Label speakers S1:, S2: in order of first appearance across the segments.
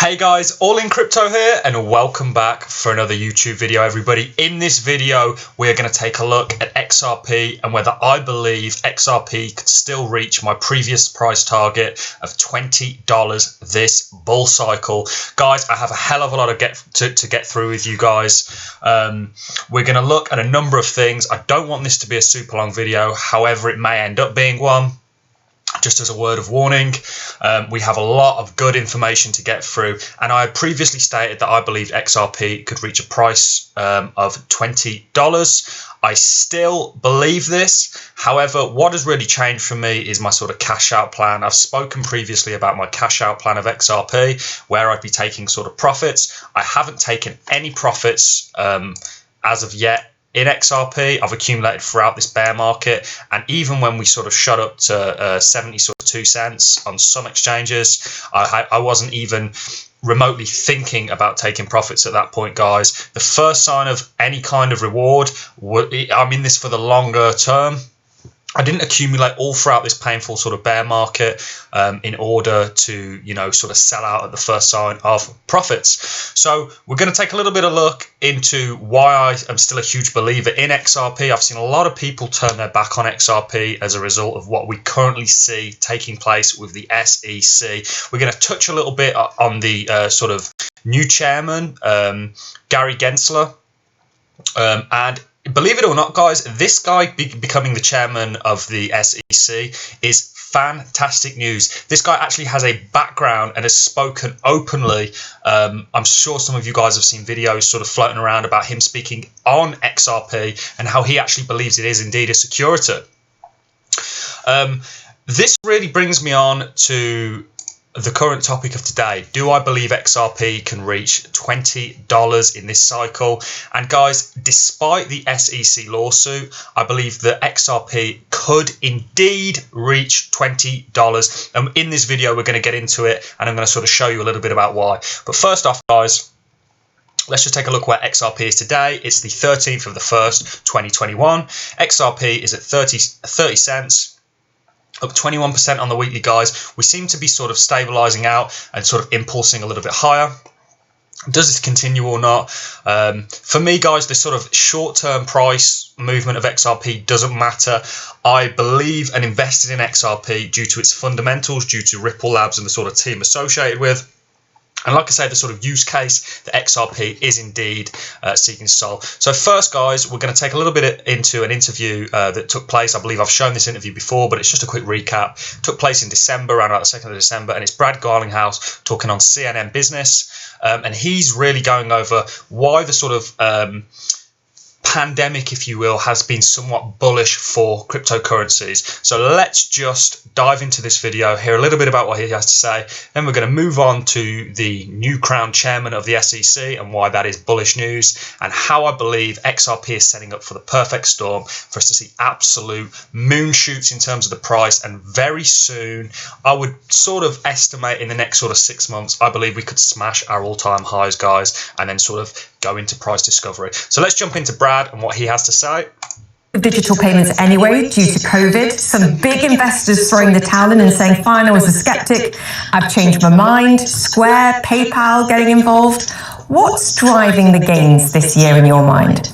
S1: Hey guys, All In Crypto here and welcome back for another YouTube video, everybody. In this video, we're going to take a look at XRP and whether I believe XRP could still reach my previous price target of $20 this bull cycle. Guys, I have a hell of a lot to get through with you guys. We're going to look at a number of things. I don't want this to be a super long video, however, it may end up being one. Just as a word of warning, we have a lot of good information to get through, and I previously stated that I believed XRP could reach a price of $20. I still believe this. However, what has really changed for me is my sort of cash out plan. I've spoken previously about my cash out plan of XRP, where I'd be taking sort of profits. I haven't taken any profits as of yet. In XRP, I've accumulated throughout this bear market, and even when we sort of shot up to 72 cents on some exchanges, I wasn't even remotely thinking about taking profits at that point, guys. The first sign of any kind of reward, I'm in this for the longer term. I didn't accumulate all throughout this painful sort of bear market in order to, sort of sell out at the first sign of profits. So we're going to take a little bit of look into why I am still a huge believer in XRP. I've seen a lot of people turn their back on XRP as a result of what we currently see taking place with the SEC. We're going to touch a little bit on the sort of new chairman, Gary Gensler, and believe it or not, guys, this guy becoming the chairman of the SEC is fantastic news. This guy actually has a background and has spoken openly. I'm sure some of you guys have seen videos sort of floating around about him speaking on XRP and how he actually believes it is indeed a security. This really brings me on to the current topic of today. Do I believe XRP can reach $20 in this cycle? And guys, despite the SEC lawsuit, I believe that XRP could indeed reach $20. And in this video, we're going to get into it, and I'm going to sort of show you a little bit about why. But first off, guys, let's just take a look where XRP is today. It's the 13th of the 1st, 2021. XRP is at 30 cents. Up 21% on the weekly, guys. We seem to be sort of stabilizing out and sort of impulsing a little bit higher. Does this continue or not? For me, guys, this sort of short-term price movement of XRP doesn't matter. I believe and invested in XRP due to its fundamentals, due to Ripple Labs and the sort of team associated with. And like I say, the sort of use case that XRP is indeed seeking to solve. So first, guys, we're going to take a little bit into an interview that took place. I believe I've shown this interview before, but it's just a quick recap. It took place in December, around about the 2nd of December, and it's Brad Garlinghouse talking on CNN Business. And he's really going over why the sort of pandemic, if you will, has been somewhat bullish for cryptocurrencies. So let's just dive into this video, hear a little bit about what he has to say. Then we're going to move on to the new crowned chairman of the SEC and why that is bullish news, and how I believe XRP is setting up for the perfect storm for us to see absolute moon shoots in terms of the price. And very soon, I would sort of estimate in the next sort of 6 months, I believe we could smash our all-time highs, guys, and then sort of go into price discovery. So let's jump into Brad and what he has to say.
S2: Digital payments anyway due to COVID. Some big investors throwing the towel in and saying, fine, I was a skeptic, I've changed my mind. Square, PayPal getting involved. What's driving the gains this year in your mind?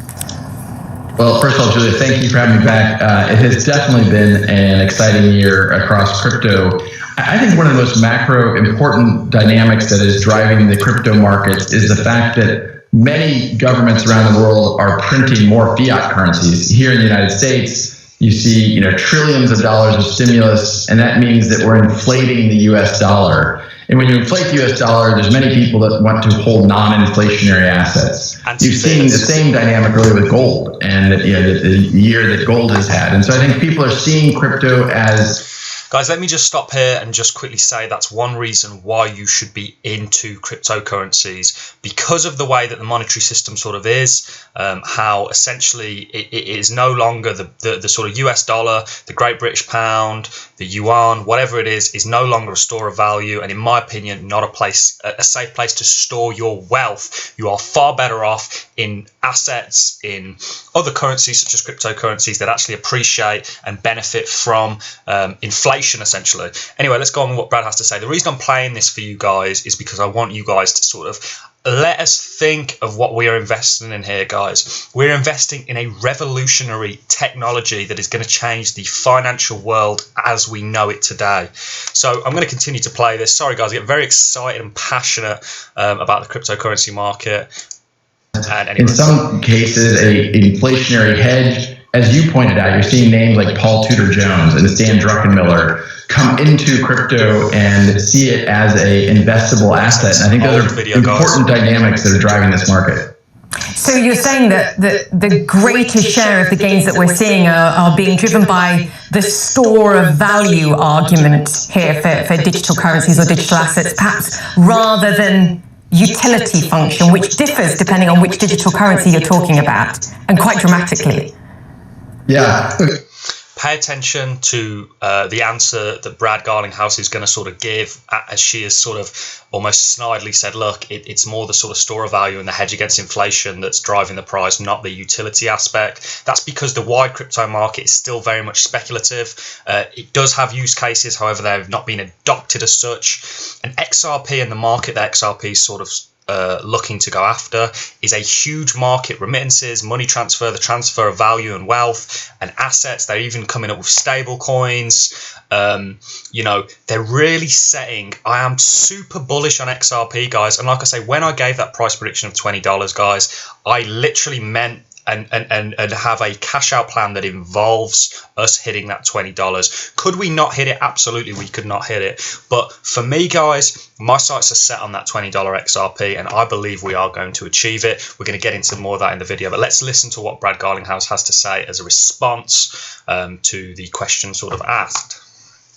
S3: Well, first of all, Julia, thank you for having me back. It has definitely been an exciting year across crypto. I think one of the most macro important dynamics that is driving the crypto markets is the fact that many governments around the world are printing more fiat currencies. Here in the United States, you see, trillions of dollars of stimulus, and that means that we're inflating the U.S. dollar. And when you inflate the U.S. dollar, there's many people that want to hold non-inflationary assets. You've seen the same dynamic really with gold and the year that gold has had. And so I think people are seeing crypto as...
S1: Guys, let me just stop here and just quickly say that's one reason why you should be into cryptocurrencies, because of the way that the monetary system sort of is, how essentially it is no longer the sort of US dollar, the Great British Pound, the yuan, whatever it is no longer a store of value, and in my opinion, not a safe place to store your wealth. You are far better off in assets, in other currencies such as cryptocurrencies that actually appreciate and benefit from inflation inflation, essentially. Anyway, let's go on with what Brad has to say. The reason I'm playing this for you guys is because I want you guys to sort of let us think of what we are investing in here, guys. We're investing in a revolutionary technology that is going to change the financial world as we know it today. So I'm going to continue to play this. Sorry, guys, I get very excited and passionate about the cryptocurrency market. And anyway.
S3: In some cases, a inflationary hedge. As you pointed out, you're seeing names like Paul Tudor Jones and Stan Druckenmiller come into crypto and see it as a investable asset. And I think those are important dynamics that are driving this market.
S2: So you're saying that the greatest share of the gains that we're seeing are being driven by the store of value argument here for digital currencies or digital assets, perhaps rather than utility function, which differs depending on which digital currency you're talking about, and quite dramatically.
S3: Yeah.
S1: Pay attention to the answer that Brad Garlinghouse is going to sort of give, as she has sort of almost snidely said, look, it's more the sort of store of value and the hedge against inflation that's driving the price, not the utility aspect. That's because the wide crypto market is still very much speculative. It does have use cases, however, they have not been adopted as such. And XRP and the market that XRP is sort of looking to go after is a huge market. Remittances, money transfer, the transfer of value and wealth and assets. They're even coming up with stable coins. They're really setting. I am super bullish on XRP, guys. And like I say, when I gave that price prediction of $20, guys, I literally meant and have a cash out plan that involves us hitting that $20. Could we not hit it? Absolutely, we could not hit it. But for me, guys, my sights are set on that $20 XRP, and I believe we are going to achieve it. We're going to get into more of that in the video, but let's listen to what Brad Garlinghouse has to say as a response to the question sort of asked.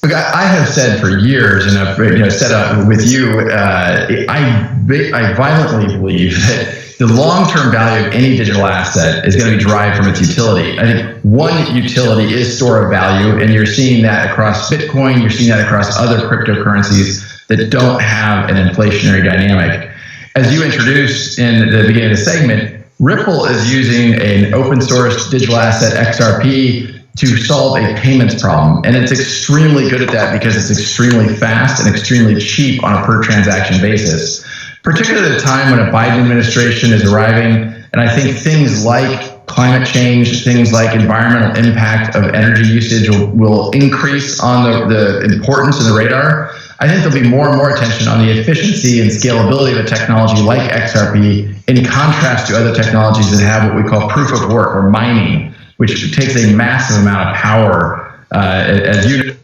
S3: Look, I have said for years, and I've said with you, I violently believe that the long-term value of any digital asset is going to be derived from its utility. I think one utility is store of value, and you're seeing that across Bitcoin, you're seeing that across other cryptocurrencies that don't have an inflationary dynamic. As you introduced in the beginning of the segment, Ripple is using an open source digital asset, XRP, to solve a payments problem. And it's extremely good at that because it's extremely fast and extremely cheap on a per transaction basis. Particularly at a time when a Biden administration is arriving, and I think things like climate change, things like environmental impact of energy usage will increase on the importance of the radar. I think there'll be more and more attention on the efficiency and scalability of a technology like XRP in contrast to other technologies that have what we call proof of work or mining, which takes a massive amount of power, as you.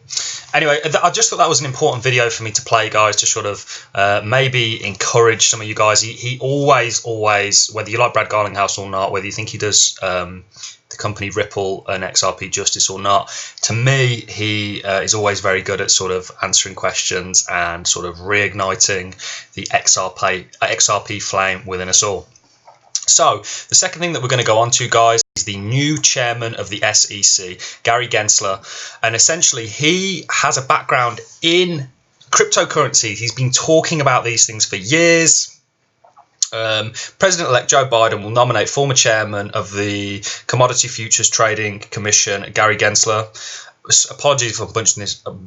S1: Anyway, I just thought that was an important video for me to play, guys, to sort of maybe encourage some of you guys. He always, whether you like Brad Garlinghouse or not, whether you think he does the company Ripple and XRP justice or not, to me, he is always very good at sort of answering questions and sort of reigniting the XRP flame within us all. So the second thing that we're going to go on to, guys, is the new chairman of the SEC, Gary Gensler. And essentially, he has a background in cryptocurrency. He's been talking about these things for years. President-elect Joe Biden will nominate former chairman of the Commodity Futures Trading Commission, Gary Gensler, apologies for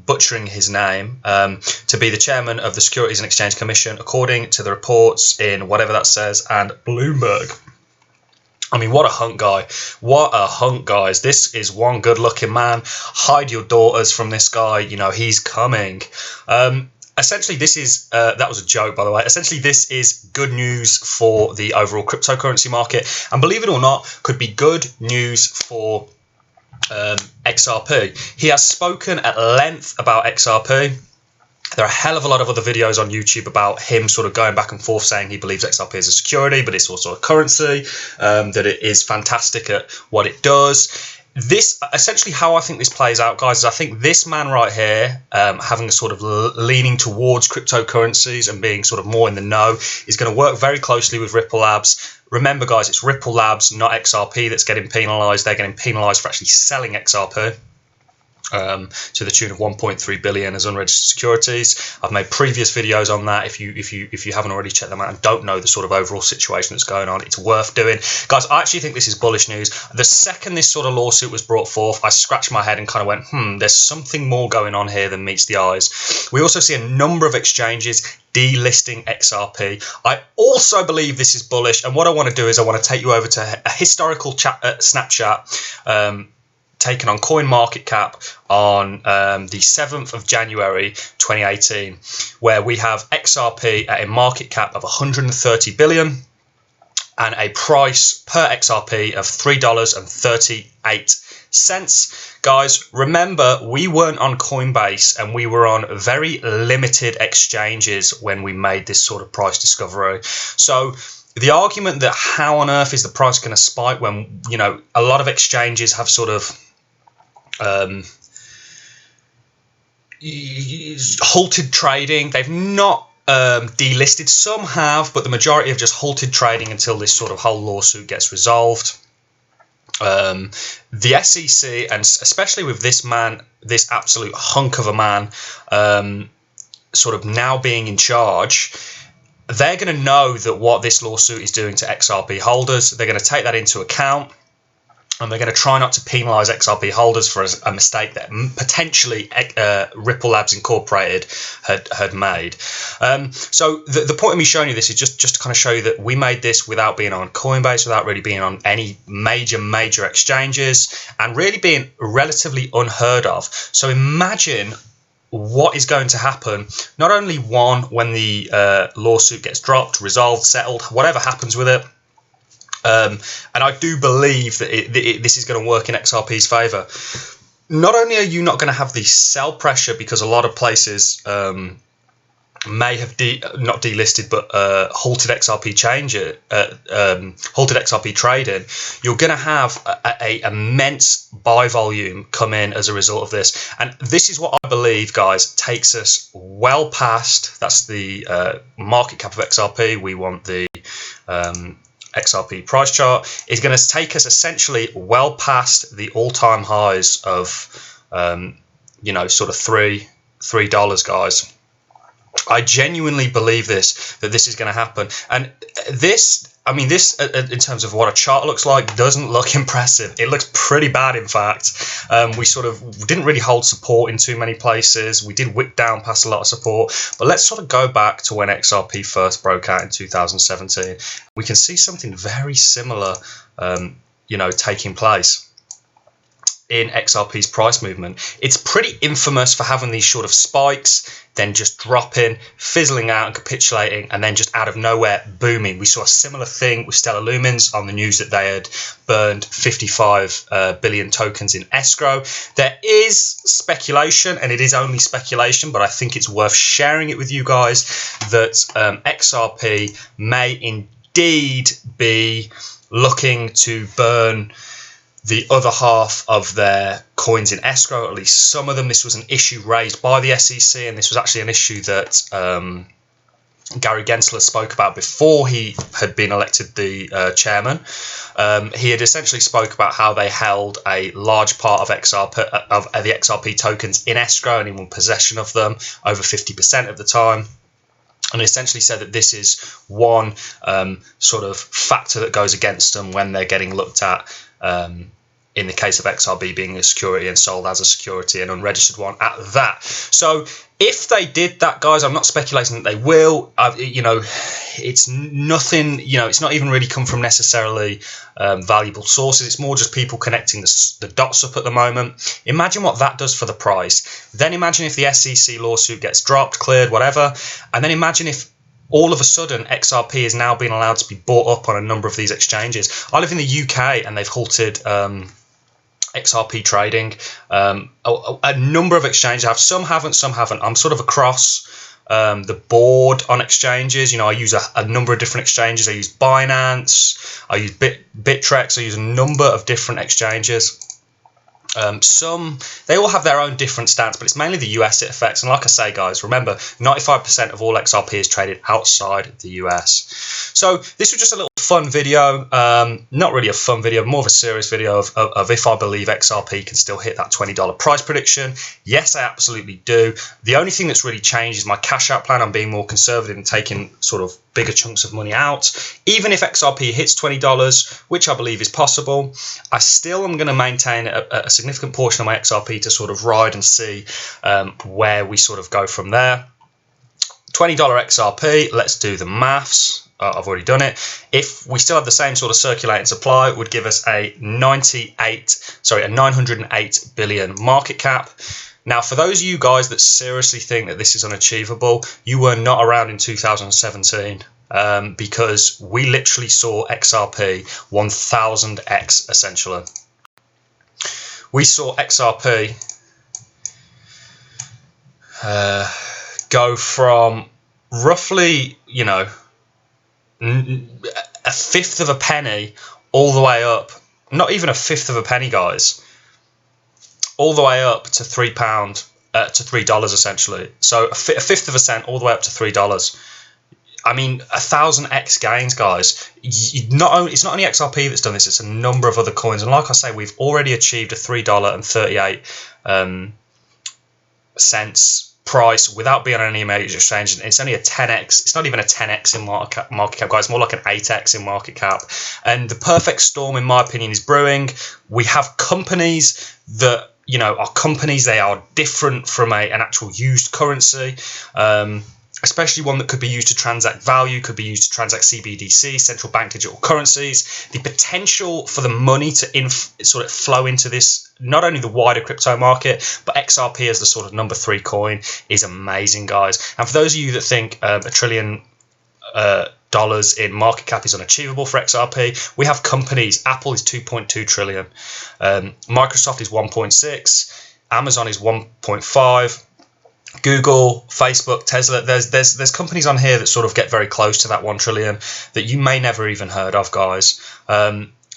S1: butchering his name, to be the chairman of the Securities and Exchange Commission, according to the reports in whatever that says, and Bloomberg. I mean, what a hunk guy. What a hunk, guys. This is one good-looking man. Hide your daughters from this guy. He's coming. Essentially, this is, that was a joke, by the way. Essentially, this is good news for the overall cryptocurrency market. And believe it or not, could be good news for XRP. He has spoken at length about XRP. There are a hell of a lot of other videos on YouTube about him sort of going back and forth saying he believes XRP is a security, but it's also a currency, that it is fantastic at what it does. This, essentially how I think this plays out, guys, is I think this man right here, having a sort of leaning towards cryptocurrencies and being sort of more in the know, is going to work very closely with Ripple Labs. Remember, guys, it's Ripple Labs, not XRP, that's getting penalized. They're getting penalized for actually selling XRP. to the tune of 1.3 billion as unregistered securities. I've made previous videos on that. If you haven't already checked them out and don't know the sort of overall situation that's going on, it's worth doing. Guys, I actually think this is bullish news. The second this sort of lawsuit was brought forth, I scratched my head and kind of went, there's something more going on here than meets the eyes. We also see a number of exchanges delisting XRP. I also believe this is bullish, and what I want to do is I want to take you over to a historical snapshot taken on CoinMarketCap on the 7th of January 2018, where we have XRP at a market cap of 130 billion and a price per XRP of $3.38. Guys, remember, we weren't on Coinbase and we were on very limited exchanges when we made this sort of price discovery. So the argument that how on earth is the price going to spike when, you know, a lot of exchanges have sort of halted trading. They've not delisted. Some have, but the majority have just halted trading until this sort of whole lawsuit gets resolved. The SEC, and especially with this man, this absolute hunk of a man, sort of now being in charge, they're going to know that what this lawsuit is doing to XRP holders. They're going to take that into account, and they're going to try not to penalise XRP holders for a mistake that potentially Ripple Labs Incorporated had made. So the point of me showing you this is just to kind of show you that we made this without being on Coinbase, without really being on any major exchanges, and really being relatively unheard of. So imagine what is going to happen, not only one, when the lawsuit gets dropped, resolved, settled, whatever happens with it. And I do believe that this is going to work in XRP's favour. Not only are you not going to have the sell pressure, because a lot of places may have not delisted but halted XRP halted XRP trading, you're going to have a immense buy volume come in as a result of this. And this is what I believe, guys, takes us well past, that's the market cap of XRP. We want the XRP price chart, is going to take us essentially well past the all-time highs of you know, sort of $3, guys. I genuinely believe that this is going to happen. And this, I mean, this in terms of what a chart looks like doesn't look impressive. It looks pretty bad, in fact. We sort of didn't really hold support in too many places. We did wick down past a lot of support. But let's sort of go back to when XRP first broke out in 2017. We can see something very similar, you know, taking place in XRP's price movement. It's pretty infamous for having these sort of spikes, then just dropping, fizzling out and capitulating, and then just out of nowhere booming. We saw a similar thing with Stellar Lumens on the news that they had burned 55 billion tokens in escrow. There is speculation, and it is only speculation, but I think it's worth sharing it with you guys, that XRP may indeed be looking to burn the other half of their coins in escrow, at least some of them. This was an issue raised by the SEC, and this was actually an issue that Gary Gensler spoke about before he had been elected the chairman. He had essentially spoke about how they held a large part of the XRP tokens in escrow and in possession of them, over 50% of the time. And essentially said that this is one sort of factor that goes against them when they're getting looked at, in the case of XRP being a security and sold as a security, an unregistered one at that. So if they did that, guys, I'm not speculating that they will. You know, it's nothing, you know, it's not even really come from necessarily valuable sources. It's more just people connecting the dots up at the moment. Imagine what that does for the price. Then imagine if the SEC lawsuit gets dropped, cleared, whatever. And then imagine if all of a sudden XRP is now being allowed to be bought up on a number of these exchanges. I live in the UK and they've halted XRP trading. A number of exchanges have, some haven't. I'm sort of across the board on exchanges. You know, I use a number of different exchanges. I use Binance, I use Bittrex, I use a number of different exchanges. They all have their own different stance, but it's mainly the US it affects. And like I say, guys, remember 95% of all XRP is traded outside the US. So this was just a little fun video, not really a fun video, more of a serious video of if I believe XRP can still hit that $20 price prediction. Yes, I absolutely do. The only thing that's really changed is my cash out plan. I'm being more conservative and taking sort of bigger chunks of money out. Even if XRP hits $20, which I believe is possible, I still am going to maintain a significant portion of my XRP to sort of ride and see where we sort of go from there. $20 XRP, let's do the maths. I've already done it. If we still have the same sort of circulating supply, it would give us a 908 billion market cap. Now, for those of you guys that seriously think that this is unachievable, you were not around in 2017 because we literally saw XRP 1000x essentially. We saw XRP go from roughly, you know, a fifth of a penny all the way up, not even a fifth of a penny, guys, all the way up to £3 to $3 essentially. So a fifth of a cent all the way up to $3. I mean, 1000x gains, guys. It's not only XRP that's done this, it's a number of other coins. And like I say, we've already achieved a $3.38 price without being on any major exchange. And it's only a 10x. It's not even a 10x in market cap, guys. It's more like an 8x in market cap. And the perfect storm, in my opinion, is brewing. We have companies that, you know, are companies. They are different from an actual used currency. Especially one that could be used to transact value, could be used to transact CBDC, central bank digital currencies. The potential for the money to sort of flow into this, not only the wider crypto market, but XRP as the sort of number 3 coin is amazing, guys. And for those of you that think $1 trillion in market cap is unachievable for XRP, we have companies. Apple is 2.2 trillion. Microsoft is 1.6. Amazon is 1.5. Google, Facebook, Tesla, there's companies on here that sort of get very close to that 1 trillion that you may never even heard of, guys.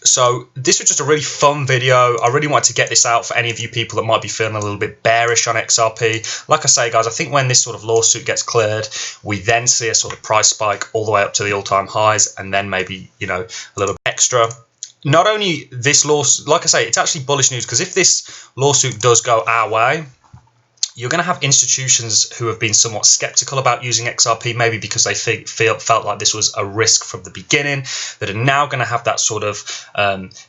S1: So this was just a really fun video. I really wanted to get this out for any of you people that might be feeling a little bit bearish on XRP. Like I say, guys, I think when this sort of lawsuit gets cleared, we then see a sort of price spike all the way up to the all-time highs, and then maybe, you know, a little bit extra. Not only this lawsuit, like I say, it's actually bullish news, because if this lawsuit does go our way, you're going to have institutions who have been somewhat skeptical about using XRP, maybe because they felt like this was a risk from the beginning, that are now going to have that sort of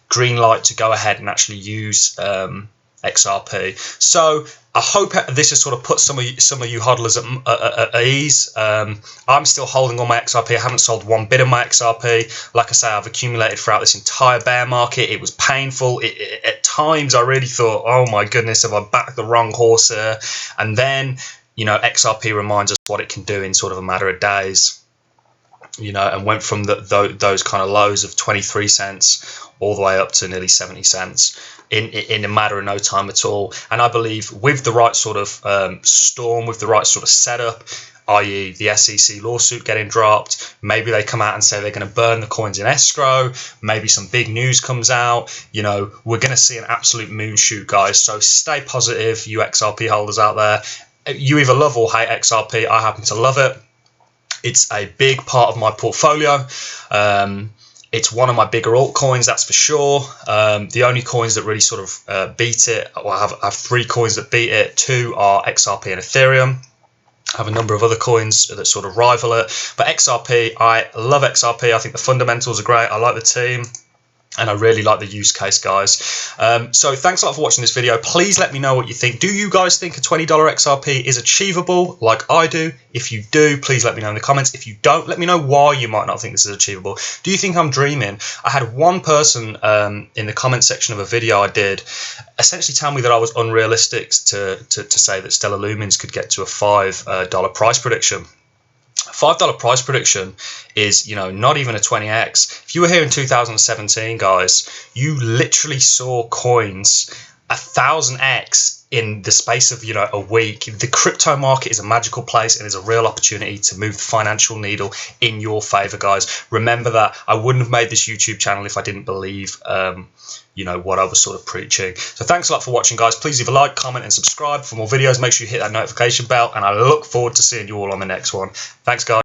S1: green light to go ahead and actually use XRP. So I hope this has sort of put some of you hodlers at ease. I'm still holding all my XRP. I haven't sold one bit of my XRP. Like I say, I've accumulated throughout this entire bear market. It was painful. At times, I really thought, oh my goodness, have I backed the wrong horse here? And then, you know, XRP reminds us what it can do in sort of a matter of days. You know, and went from those kind of lows of 23 cents all the way up to nearly 70 cents in a matter of no time at all. And I believe with the right sort of storm, with the right sort of setup, i.e. the SEC lawsuit getting dropped, maybe they come out and say they're going to burn the coins in escrow, maybe some big news comes out, you know, we're going to see an absolute moonshoot, guys. So stay positive, you XRP holders out there. You either love or hate XRP. I happen to love it. It's a big part of my portfolio. It's one of my bigger altcoins, that's for sure. The only coins that really sort of beat it, well, I have 3 coins that beat it. 2 are XRP and Ethereum. I have a number of other coins that sort of rival it. But XRP, I love XRP. I think the fundamentals are great. I like the team. And I really like the use case, guys. So thanks a lot for watching this video. Please let me know what you think. Do you guys think a $20 XRP is achievable like I do? If you do, please let me know in the comments. If you don't, let me know why you might not think this is achievable. Do you think I'm dreaming? I had one person in the comment section of a video I did essentially tell me that I was unrealistic to say that Stellar Lumens could get to a $5 price prediction. $5 price prediction is, you know, not even a 20x. If you were here in 2017, guys, you literally saw coins 1000x in the space of, you know, a week. The crypto market is a magical place and is a real opportunity to move the financial needle in your favor, guys. Remember that. I wouldn't have made this YouTube channel if I didn't believe, you know, what I was sort of preaching. So thanks a lot for watching, guys. Please leave a like, comment, and subscribe for more videos. Make sure you hit that notification bell, and I look forward to seeing you all on the next one. Thanks, guys.